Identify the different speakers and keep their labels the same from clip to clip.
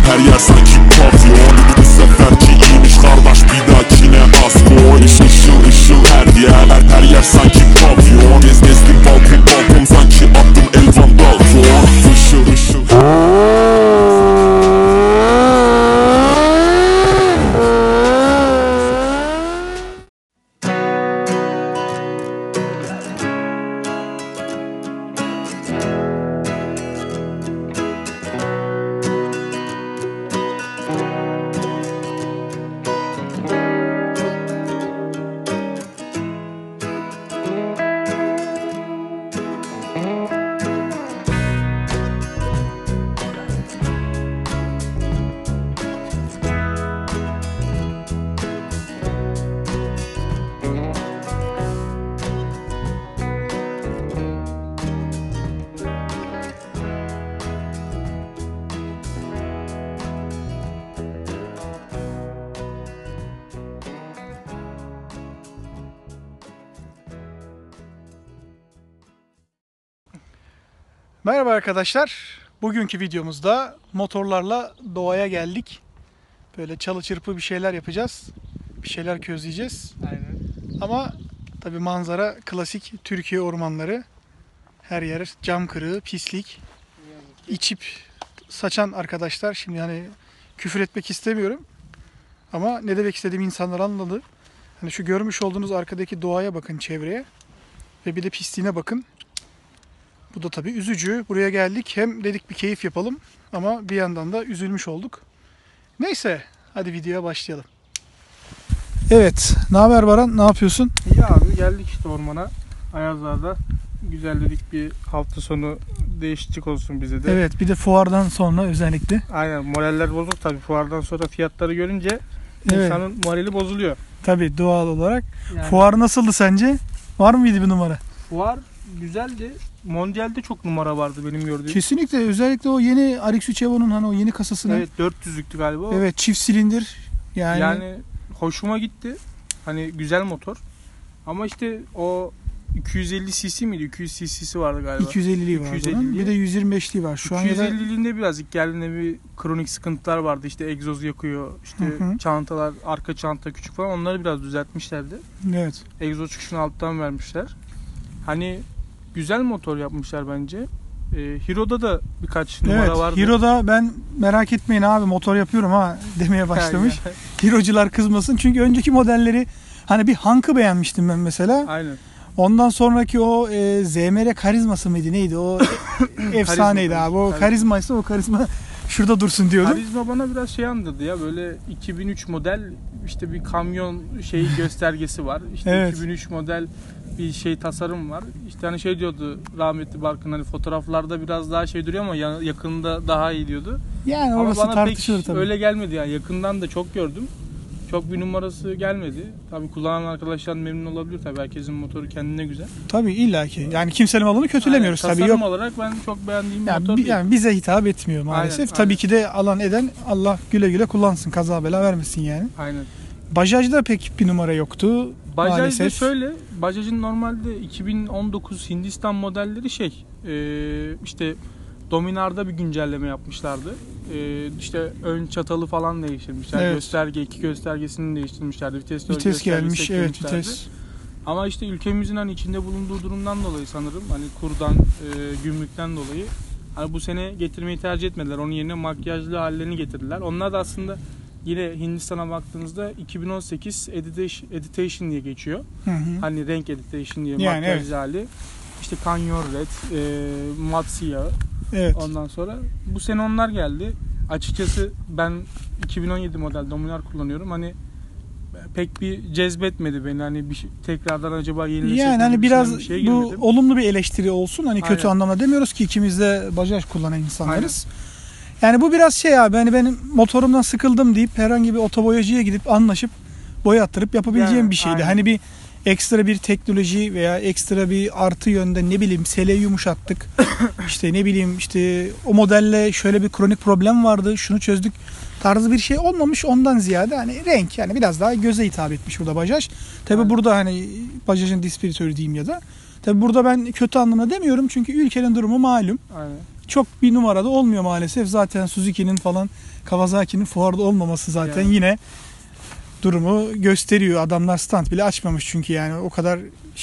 Speaker 1: her yer sanki pavyon. Bu seferki iyiymiş kardeş, bir dahakine az koy. Işıl ışıl her yer sanki pavyon. Gezdim balkon sanki attım elvan balkon. Işıl ışıl.
Speaker 2: Merhaba arkadaşlar. Bugünkü videomuzda motorlarla doğaya geldik. Böyle çalı çırpı bir şeyler yapacağız. Bir şeyler közleyeceğiz.
Speaker 3: Aynen.
Speaker 2: Ama tabii manzara klasik Türkiye ormanları. Her yer cam kırığı, pislik. İçip saçan arkadaşlar. Şimdi hani küfür etmek istemiyorum. Ama ne demek istediğimi insanlar anladı. Hani şu görmüş olduğunuz arkadaki doğaya bakın, çevreye. Ve bir de pisliğine bakın. Bu da tabii üzücü. Buraya geldik. Hem dedik bir keyif yapalım ama bir yandan da üzülmüş olduk. Neyse, hadi videoya başlayalım. Evet, ne haber Baran? Ne yapıyorsun?
Speaker 3: İyi abi, geldik işte ormana. Ayazlar'da güzel dedik, bir hafta sonu değişiklik olsun bize de.
Speaker 2: Evet, bir de fuardan sonra özellikle.
Speaker 3: Aynen, moraller bozuk tabii. Fuardan sonra fiyatları görünce
Speaker 2: Evet.
Speaker 3: insanın morali bozuluyor.
Speaker 2: Tabii doğal olarak.
Speaker 3: Yani,
Speaker 2: Fuar nasıldı sence? Var mıydı bir numara?
Speaker 3: fuar güzeldi. Mondial'de çok numara vardı benim gördüğüm.
Speaker 2: Kesinlikle, özellikle o yeni RX-3 Evo'nun hani o yeni kasasını.
Speaker 3: Evet, 400'lüktü galiba o.
Speaker 2: Evet, çift silindir. Yani
Speaker 3: hoşuma gitti. Hani güzel motor. Ama işte o 250 cc miydi? 200 cc'si vardı galiba.
Speaker 2: 250'liği var bunun. Bir de 125'liği var. Şu an
Speaker 3: 250'liğinde biraz ilk geldiğinde bir kronik sıkıntılar vardı. İşte egzoz yakıyor. İşte çantalar, arka çanta küçük falan, onları biraz düzeltmişlerdi.
Speaker 2: Evet.
Speaker 3: Egzoz çıkışını alttan vermişler. Hani güzel motor yapmışlar bence. Hero'da da birkaç numara vardı.
Speaker 2: Hero'da ben, merak etmeyin abi, motor yapıyorum ha demeye başlamış. Hero'cular kızmasın. Çünkü önceki modelleri, hani bir Hank'ı beğenmiştim ben mesela.
Speaker 3: Aynen.
Speaker 2: Ondan sonraki o ZMR karizması mıydı neydi o efsaneydi abi. O karizmaysa o karizma şurada dursun diyordum.
Speaker 3: Karizma bana biraz şey andırdı ya, böyle 2003 model işte bir kamyon şeyi göstergesi var. İşte
Speaker 2: Evet.
Speaker 3: 2003 model bir şey tasarım var. İşte hani şey diyordu rahmetli Barkın, hani fotoğraflarda biraz daha şey duruyor ama yakında daha iyi diyordu.
Speaker 2: Yani
Speaker 3: ama
Speaker 2: orası
Speaker 3: bana
Speaker 2: tartışılır
Speaker 3: pek
Speaker 2: tabii.
Speaker 3: öyle gelmedi yani, yakından da çok gördüm. Çok bir numarası gelmedi. Tabii kullanan arkadaşlar memnun olabilir tabii. Herkesin motoru kendine güzel.
Speaker 2: Tabii illaki. Yani kimsenin malını kötülemiyoruz tabii.
Speaker 3: Tasarım olarak ben çok beğendiğim bir motor değil.
Speaker 2: Yani bize hitap etmiyor maalesef.
Speaker 3: Aynen,
Speaker 2: tabii ki de alan eden Allah güle güle kullansın. Kaza bela vermesin yani.
Speaker 3: Aynen.
Speaker 2: Bajaj'da pek bir numara yoktu maalesef.
Speaker 3: Şöyle, Bajaj'ın normalde 2019 Hindistan modelleri işte Dominar'da bir güncelleme yapmışlardı. İşte ön çatalı falan değiştirmişler. Evet. İki göstergesini değiştirmişlerdi.
Speaker 2: Vites gelmiş, evet, vites.
Speaker 3: Ama işte ülkemizin hani içinde bulunduğu durumdan dolayı sanırım, hani kurdan, gümrükten dolayı hani bu sene getirmeyi tercih etmediler. Onun yerine makyajlı hallerini getirdiler. Onlar da aslında yine Hindistan'a baktığınızda 2018 Editation diye geçiyor. Hani renk Editation diye yani, makyajlı hali. İşte Canyon Red, mat siyahı.
Speaker 2: Evet.
Speaker 3: Ondan sonra bu sene onlar geldi. Açıkçası ben 2017 model Dominar kullanıyorum. Hani pek bir cezbetmedi beni. Hani bir tekrardan acaba yenilesek. Yani
Speaker 2: hani biraz bu
Speaker 3: girmedim.
Speaker 2: Olumlu bir eleştiri olsun. Hani kötü
Speaker 3: Aynen.
Speaker 2: anlamda demiyoruz ki, ikimiz de Bajaj kullanan insanlarız. Aynen. Yani bu biraz şey abi, hani benim motorumdan sıkıldım deyip herhangi bir otoboyacıya gidip anlaşıp boya attırıp yapabileceğim yani, bir şeydi. Aynen. Hani bir ekstra bir teknoloji veya ekstra bir artı yönde, ne bileyim, seleyi yumuşattık. İşte ne bileyim, işte o modelle şöyle bir kronik problem vardı, şunu çözdük tarzı bir şey olmamış. Ondan ziyade hani renk, yani biraz daha göze hitap etmiş burada Bajaj. Tabi burada hani Bajaj'ın distribütörü diyeyim ya da. Tabi burada ben kötü anlamda demiyorum çünkü ülkenin durumu malum.
Speaker 3: Aynen.
Speaker 2: çok bir numarada olmuyor maalesef. Zaten Suzuki'nin falan Kawasaki'nin fuarda olmaması zaten yine durumu gösteriyor. Adamlar stand bile açmamış çünkü yani o kadar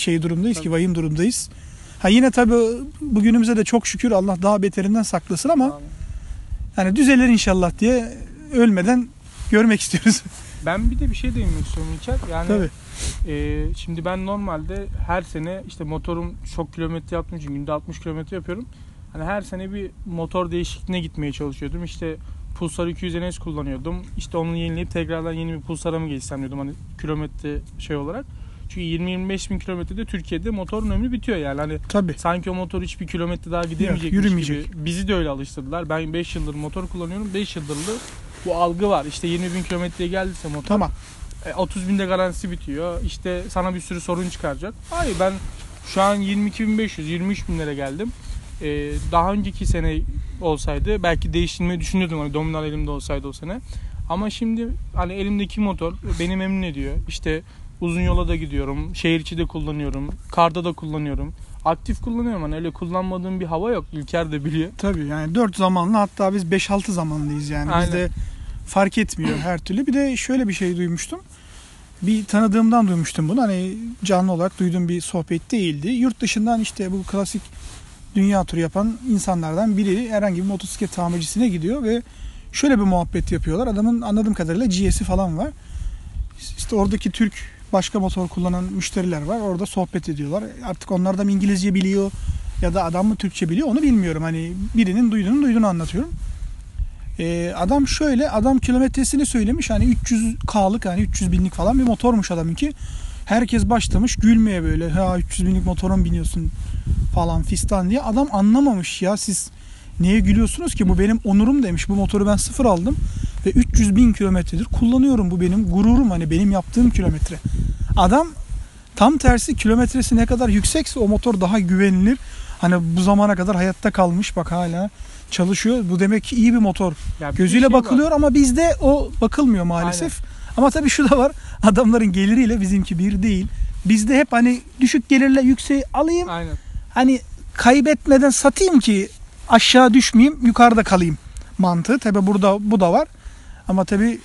Speaker 2: durumdayız ki, vahim durumdayız. Ha yine tabii bugünümüze de çok şükür, Allah daha beterinden saklasın ama yani düzelir inşallah diye ölmeden görmek istiyoruz.
Speaker 3: Ben bir de bir şey değinmek istiyorum İlker. Yani
Speaker 2: Tabii.
Speaker 3: Şimdi ben normalde her sene işte motorum çok kilometre yaptığım için günde 60 kilometre yapıyorum. Hani her sene bir motor değişikliğine gitmeye çalışıyordum. İşte Pulsar 200 NS kullanıyordum. İşte onu yenileyip tekrardan yeni bir Pulsar'a mı geçsem diyordum hani kilometre olarak. Çünkü 20-25 bin kilometrede Türkiye'de motorun ömrü bitiyor yani. Hani
Speaker 2: Tabii.
Speaker 3: sanki o motor hiçbir kilometre daha gidemeyecekmiş
Speaker 2: yürümeyecek
Speaker 3: gibi. Bizi de öyle alıştırdılar. Ben 5 yıldır motor kullanıyorum. 5 yıldır bu algı var. İşte 20 bin kilometreye geldiyse motor.
Speaker 2: Tamam.
Speaker 3: 30 binde garantisi bitiyor. İşte sana bir sürü sorun çıkaracak. Hayır, ben şu an 22.500, 23 binlere geldim. Daha önceki sene olsaydı belki değiştirmeyi düşünürdüm. Hani Dominar elimde olsaydı o sene. Ama şimdi hani elimdeki motor beni memnun ediyor. İşte uzun yola da gidiyorum. Şehir içi de kullanıyorum. Karda da kullanıyorum. Aktif kullanıyorum. Hani öyle kullanmadığım bir hava yok. İlker de biliyor.
Speaker 2: Tabii yani 4 zamanlı, hatta biz 5-6 zamanlıyız yani.
Speaker 3: Aynen.
Speaker 2: Bizde fark etmiyor her türlü. Bir de şöyle bir şey duymuştum. Bir tanıdığımdan duymuştum bunu. Hani canlı olarak duyduğum bir sohbet değildi. Yurt dışından işte bu klasik dünya turu yapan insanlardan biri herhangi bir motosiklet tamircisine gidiyor ve şöyle bir muhabbet yapıyorlar. Adamın anladığım kadarıyla GS'i falan var. İşte oradaki Türk başka motor kullanan müşteriler var. Orada sohbet ediyorlar. Artık onlar da mı İngilizce biliyor ya da adam mı Türkçe biliyor onu bilmiyorum. Hani birinin duyduğunu anlatıyorum. Adam kilometresini söylemiş. Hani 300K'lık, yani 300 binlik falan bir motormuş adamınki. Herkes başlamış gülmeye böyle. Ha 300 binlik motora mı biniyorsun falan fistan diye. Adam anlamamış ya, siz neye gülüyorsunuz ki, bu benim onurum demiş. Bu motoru ben sıfır aldım ve 300 bin kilometredir kullanıyorum. Bu benim gururum, hani benim yaptığım kilometre. Adam tam tersi, kilometresi ne kadar yüksekse o motor daha güvenilir. Hani bu zamana kadar hayatta kalmış, bak hala çalışıyor. Bu demek ki iyi bir motor. Gözüyle bakılıyor ama bizde o bakılmıyor maalesef. Aynen. Ama tabii şu da var. Adamların geliriyle bizimki bir değil. Bizde hep hani düşük gelirle yükseği alayım.
Speaker 3: Aynen.
Speaker 2: Hani kaybetmeden satayım ki aşağı düşmeyeyim, yukarıda kalayım mantığı. Tabii burada bu da var. Ama tabii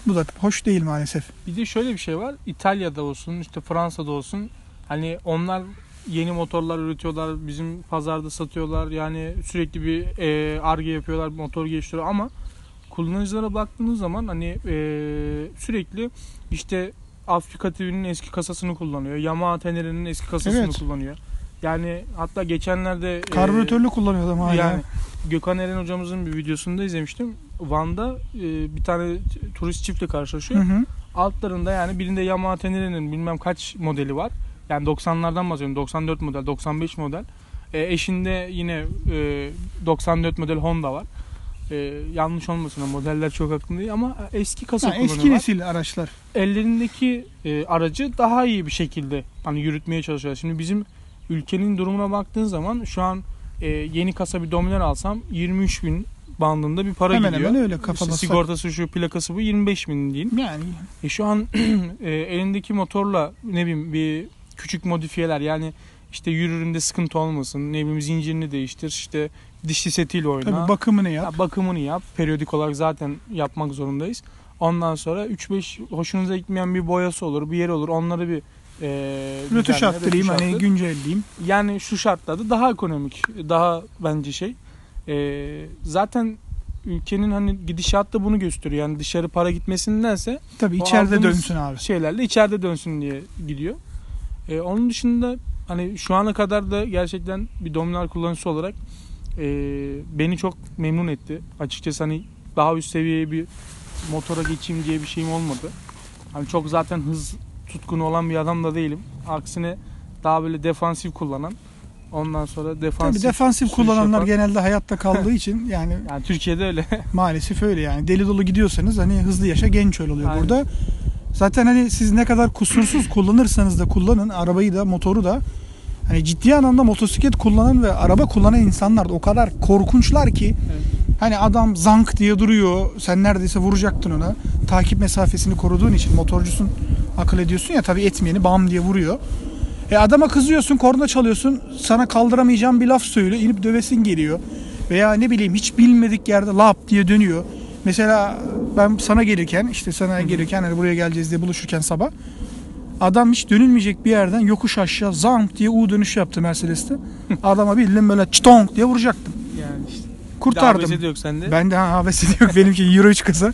Speaker 2: bu da hoş değil maalesef.
Speaker 3: Bir de şöyle bir şey var. İtalya'da olsun, işte Fransa'da olsun. Hani onlar yeni motorlar üretiyorlar, bizim pazarda satıyorlar. Yani sürekli bir Ar-Ge yapıyorlar, motor geliştiriyor ama kullanıcılara baktığınız zaman hani sürekli işte Afrika TV'nin eski kasasını kullanıyor. Yamaha Tenere'nin eski kasasını kullanıyor. Yani hatta geçenlerde
Speaker 2: karbüratörlü kullanıyor adam hala.
Speaker 3: Yani Gökhan Eren hocamızın bir videosunda izlemiştim. Van'da bir tane turist çiftle karşılaşıyor. Hı hı. Altlarında yani birinde Yamaha Tenere'nin bilmem kaç modeli var. Yani 90'lardan bahsediyorum. 94 model, 95 model. Eşinde yine 94 model Honda var. Yanlış olmasın, modeller çok aklımda değil ama eski kasa kullanıyorlar.
Speaker 2: Eski nesil araçlar.
Speaker 3: Ellerindeki aracı daha iyi bir şekilde hani yürütmeye çalışıyorlar. Şimdi bizim ülkenin durumuna baktığın zaman şu an yeni kasa bir Dominar alsam 23 bin bandında bir para gidiyor.
Speaker 2: Hemen öyle kafada.
Speaker 3: İşte sigortası şu, plakası bu, 25 bin diyeyim.
Speaker 2: Yani.
Speaker 3: Şu an elindeki motorla ne bileyim bir küçük modifiyeler, yani işte yürüründe sıkıntı olmasın, ne bileyim zincirini değiştir, işte dişli setiyle oyna.
Speaker 2: Tabii bakımını yap.
Speaker 3: Bakımını yap. Periyodik olarak zaten yapmak zorundayız. Ondan sonra 3-5 hoşunuza gitmeyen bir boyası olur, bir yeri olur. Onları bir
Speaker 2: rötuş attırayım, hani güncelleyeyim.
Speaker 3: Yani şu şartlarda daha ekonomik, daha bence zaten ülkenin hani gidişatı da bunu gösteriyor. Yani dışarı para gitmesindense
Speaker 2: tabii içeride dönsün abi.
Speaker 3: Şeylerle içeride dönsün diye gidiyor. Onun dışında hani şu ana kadar da gerçekten bir Dominar kullanıcısı olarak beni çok memnun etti. Açıkçası hani daha üst seviyeye bir motora geçeyim diye bir şeyim olmadı. Hani çok zaten hız tutkunu olan bir adam da değilim. Aksine daha böyle defansif kullanan, ondan sonra defansif
Speaker 2: kullananlar genelde hayatta kaldığı için yani
Speaker 3: Türkiye'de öyle. Maalesef
Speaker 2: öyle yani. Deli dolu gidiyorsanız hani hızlı yaşa genç öl oluyor. Aynen. Burada zaten hani siz ne kadar kusursuz kullanırsanız da kullanın, arabayı da motoru da, hani ciddi anlamda motosiklet kullanan ve araba kullanan insanlar da o kadar korkunçlar ki hani adam zank diye duruyor, sen neredeyse vuracaktın ona, takip mesafesini koruduğun için, motorcusun, akıl ediyorsun ya, tabii etmeyeni bam diye vuruyor. Adama kızıyorsun, korna çalıyorsun, sana kaldıramayacağım bir laf söylüyor, inip dövesin geliyor. Veya ne bileyim hiç bilmedik yerde lap diye dönüyor. Mesela ben sana gelirken işte sana gelirken hani buraya geleceğiz diye buluşurken sabah adam hiç dönülmeyecek bir yerden yokuş aşağı zank diye U dönüş yaptı Mercedes'te. Adama bildim böyle çıtonk diye vuracaktım.
Speaker 3: Yani işte.
Speaker 2: Kurtardım.
Speaker 3: ABS de yok sende.
Speaker 2: Ben de ABS de yok benimki Euro 3 kasa.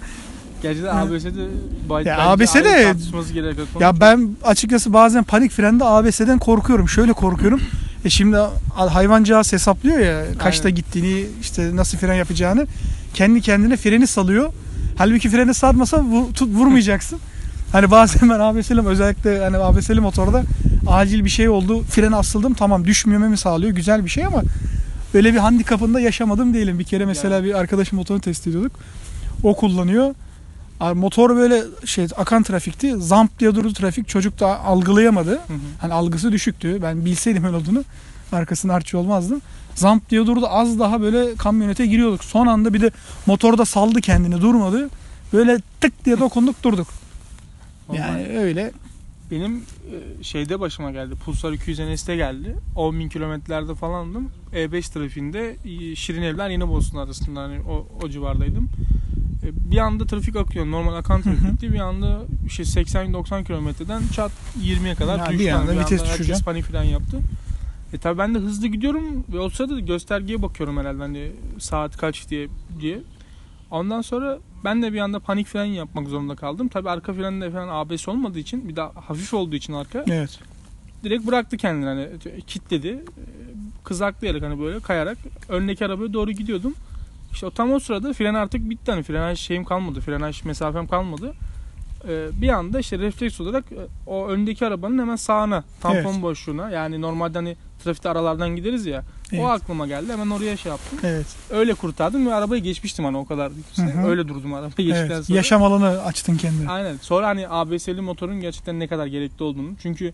Speaker 3: Gerçekten ABS'de
Speaker 2: Ya ABS'de
Speaker 3: tartışması gerek yok.
Speaker 2: ya ben açıkçası bazen panik frende ABS'den korkuyorum. Şöyle korkuyorum. Şimdi hayvancağız hesaplıyor ya kaçta
Speaker 3: Aynen.
Speaker 2: gittiğini, işte nasıl fren yapacağını. Kendi kendine freni salıyor. Halbuki freni sarmasa vurmayacaksın. Hani bazen ben ABS'lim, özellikle hani ABS'li motorda acil bir şey oldu. Frene asıldım, tamam, düşmememi sağlıyor. Güzel bir şey ama öyle bir handikapında yaşamadım değilim. Bir kere mesela
Speaker 3: Yani.
Speaker 2: bir arkadaşım motorunu test ediyorduk. O kullanıyor. Motor böyle akan trafikti. Zamp diye durdu trafik. Çocuk da algılayamadı.
Speaker 3: Hı hı.
Speaker 2: Hani algısı düşüktü. Ben bilseydim öyle olduğunu arkasının artçı olmazdım. Zamp diye durdu. Az daha böyle kamyonete giriyorduk. Son anda bir de motorda saldı kendini, durmadı. Böyle tık diye dokunduk, durduk. Yani öyle.
Speaker 3: Benim şeyde başıma geldi. Pulsar 200 NS'te geldi. 10.000 kilometrelerde falandım. E5 trafiğinde Şirinevler Yenibosna arasında hani o civardaydım. Bir anda trafik akıyor. Normal akan trafikti. Bir anda 80-90 kilometreden çat 20'ye kadar
Speaker 2: Yani
Speaker 3: düştü.
Speaker 2: bir anda vites
Speaker 3: herkes
Speaker 2: düşeceğim.
Speaker 3: panik fren yaptı. Tabii ben de hızlı gidiyorum ve o sırada göstergeye bakıyorum herhalde hani saat kaç diye. Ondan sonra ben de bir anda panik fren yapmak zorunda kaldım. Tabii arka frende falan ABS olmadığı için, bir de hafif olduğu için arka,
Speaker 2: Evet.
Speaker 3: direkt bıraktı kendini, hani kilitledi. Kızaklayarak hani böyle kayarak öndeki arabaya doğru gidiyordum. İşte tam o sırada fren artık bitti, hani frenaj şeyim kalmadı, frenaj mesafem kalmadı. Bir anda işte refleks olarak o öndeki arabanın hemen sağına, tampon boşluğuna, yani normalde hani trafikte aralardan gideriz ya,
Speaker 2: Evet.
Speaker 3: o aklıma geldi, hemen oraya şey yaptım.
Speaker 2: Evet.
Speaker 3: Öyle kurtardım ve arabayı geçmiştim, hani o kadar.
Speaker 2: Hı hı.
Speaker 3: Öyle durdum arabayı geçtikten
Speaker 2: Evet.
Speaker 3: sonra.
Speaker 2: Yaşam alanı açtın kendine.
Speaker 3: Aynen. Sonra hani ABS'li motorun gerçekten ne kadar gerekli olduğunu. Çünkü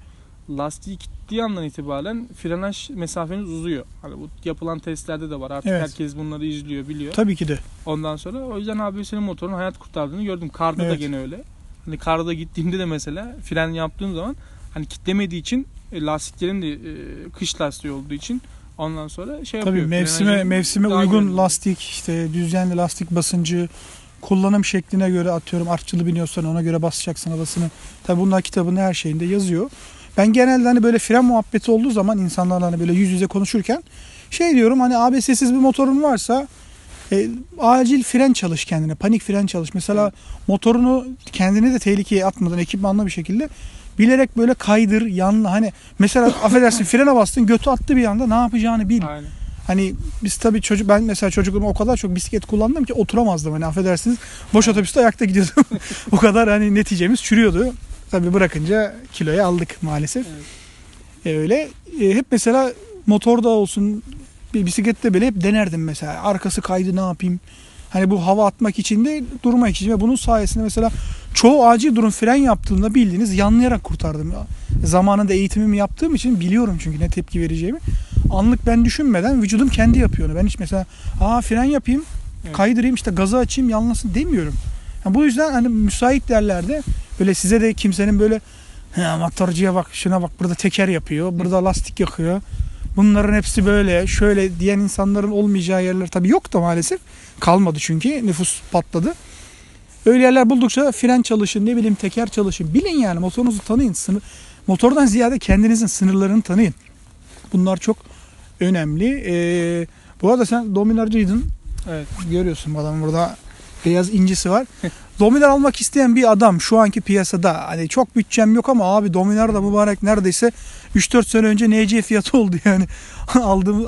Speaker 3: lastiği kilittiği andan itibaren frenaj mesafeniz uzuyor. Hani bu yapılan testlerde de var. Artık
Speaker 2: Evet.
Speaker 3: herkes bunları izliyor, biliyor.
Speaker 2: Tabii ki de.
Speaker 3: Ondan sonra o yüzden ABS'li motorun hayat kurtardığını gördüm. Karda da
Speaker 2: Evet.
Speaker 3: gene öyle. Hani karda gittiğimde de mesela fren yaptığım zaman hani kilitlemediği için lastiklerin de kış lastiği olduğu için ondan sonra şey
Speaker 2: Tabii
Speaker 3: yapıyor.
Speaker 2: mevsime
Speaker 3: daha
Speaker 2: uygun
Speaker 3: güvenli.
Speaker 2: lastik, işte düzenli lastik basıncı, kullanım şekline göre, atıyorum artçılı biniyorsan ona göre basacaksın havasını. Tabii bunlar kitabında her şeyinde yazıyor. Ben genelde hani böyle fren muhabbeti olduğu zaman insanlarla hani böyle yüz yüze konuşurken şey diyorum, hani ABS'siz bir motorun varsa acil fren çalış kendine, panik fren çalış. Mesela motorunu kendini de tehlikeye atmadan ekipmanlı bir şekilde bilerek böyle kaydır, yanla, hani mesela affedersin frene bastın, götü attı bir anda, ne yapacağını bil.
Speaker 3: Aynen.
Speaker 2: Hani biz tabii ben mesela çocukluğumda o kadar çok bisiklet kullandım ki oturamazdım, hani affedersiniz. Boş otobüste ayakta gidiyordum. O kadar hani neticemiz çürüyordu. Tabii bırakınca kiloyu aldık maalesef.
Speaker 3: Evet.
Speaker 2: Öyle. Hep mesela motorda olsun, bir bisiklette bile hep denerdim mesela. Arkası kaydı, ne yapayım? Hani bu hava atmak için de durmak için. Ve bunun sayesinde mesela çoğu acil durum fren yaptığımda bildiğiniz yanlayarak kurtardım. Zamanında eğitimimi yaptığım için biliyorum çünkü ne tepki vereceğimi. Anlık ben düşünmeden vücudum kendi yapıyor onu. Ben hiç mesela fren yapayım, kaydırayım, işte gazı açayım, yanlasın demiyorum. Yani bu yüzden hani müsait yerlerde böyle size de kimsenin böyle motorcuya bak, şuna bak, burada teker yapıyor, burada lastik yakıyor. Bunların hepsi böyle şöyle diyen insanların olmayacağı yerler tabii yok da maalesef. Kalmadı çünkü nüfus patladı. Öyle yerler buldukça fren çalışın, ne bileyim teker çalışın. Bilin yani, motorunuzu tanıyın. Motordan ziyade kendinizin sınırlarını tanıyın. Bunlar çok önemli. Bu arada sen Dominar'cıydın.
Speaker 3: Evet.
Speaker 2: Görüyorsun adamın burada beyaz incisi var. Dominar almak isteyen bir adam şu anki piyasada, hani çok bütçem yok ama abi Dominar da mübarek neredeyse 3-4 sene önce NC fiyatı oldu yani.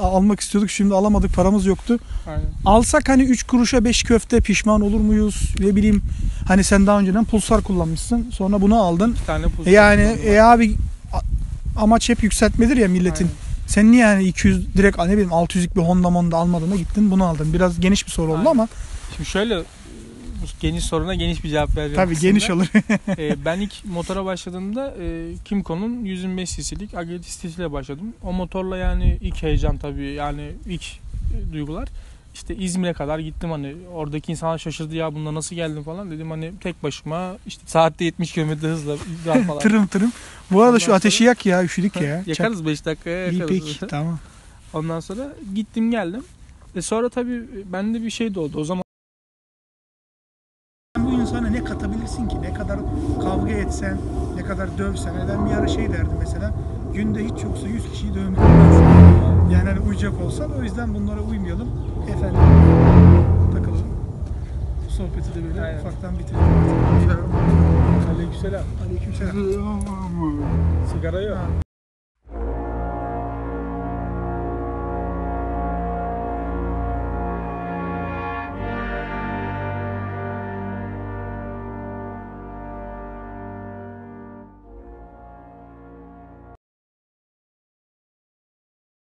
Speaker 2: Almak istiyorduk, şimdi alamadık, paramız yoktu.
Speaker 3: Aynen.
Speaker 2: Alsak hani 3 kuruşa 5 köfte pişman olur muyuz? Ne bileyim, hani sen daha önceden Pulsar kullanmışsın, sonra bunu aldın.
Speaker 3: Bir tane Pulsar
Speaker 2: Yani abi amaç hep yükseltmedir ya milletin.
Speaker 3: Aynen.
Speaker 2: Sen niye yani 200 direkt ne bileyim 600'lük bir Honda almadın da gittin bunu aldın. Biraz geniş bir soru oldu
Speaker 3: Aynen.
Speaker 2: ama.
Speaker 3: Şimdi şöyle, geniş soruna geniş bir cevap vereceğim.
Speaker 2: Tabii
Speaker 3: aslında.
Speaker 2: geniş olur.
Speaker 3: Ben ilk motora başladığımda Kymco'nun 125 cc'lik Agility sitesiyle başladım. O motorla yani ilk heyecan tabii, yani ilk duygular. İşte İzmir'e kadar gittim, hani oradaki insanlar şaşırdı, ya bunda nasıl geldin falan, dedim hani tek başıma işte saatte 70 km hızla falan.
Speaker 2: Tırım. Bu arada
Speaker 3: Ondan
Speaker 2: şu ateşi
Speaker 3: sonra-
Speaker 2: yak ya, üşüdük ya.
Speaker 3: Yakarız 5 dakikaya
Speaker 2: İyi
Speaker 3: yakarız.
Speaker 2: peki, tamam.
Speaker 3: Ondan sonra gittim geldim. Sonra tabii bende bir şey doğdu. O zaman
Speaker 2: Bu insana ne katabilirsin ki? Ne kadar kavga etsen, ne kadar dövsen. Ben bir ara şey derdim mesela, günde hiç yoksa 100 kişiyi dövmek lazım. Yani hani uyacak olsan, o yüzden bunlara uymayalım. Efendim takılalım. Bu sohbeti de böyle
Speaker 3: Aynen.
Speaker 2: ufaktan bitirelim.
Speaker 3: aleykümselam.
Speaker 2: Aleykümselam.
Speaker 3: Sigara yok.
Speaker 2: Ha.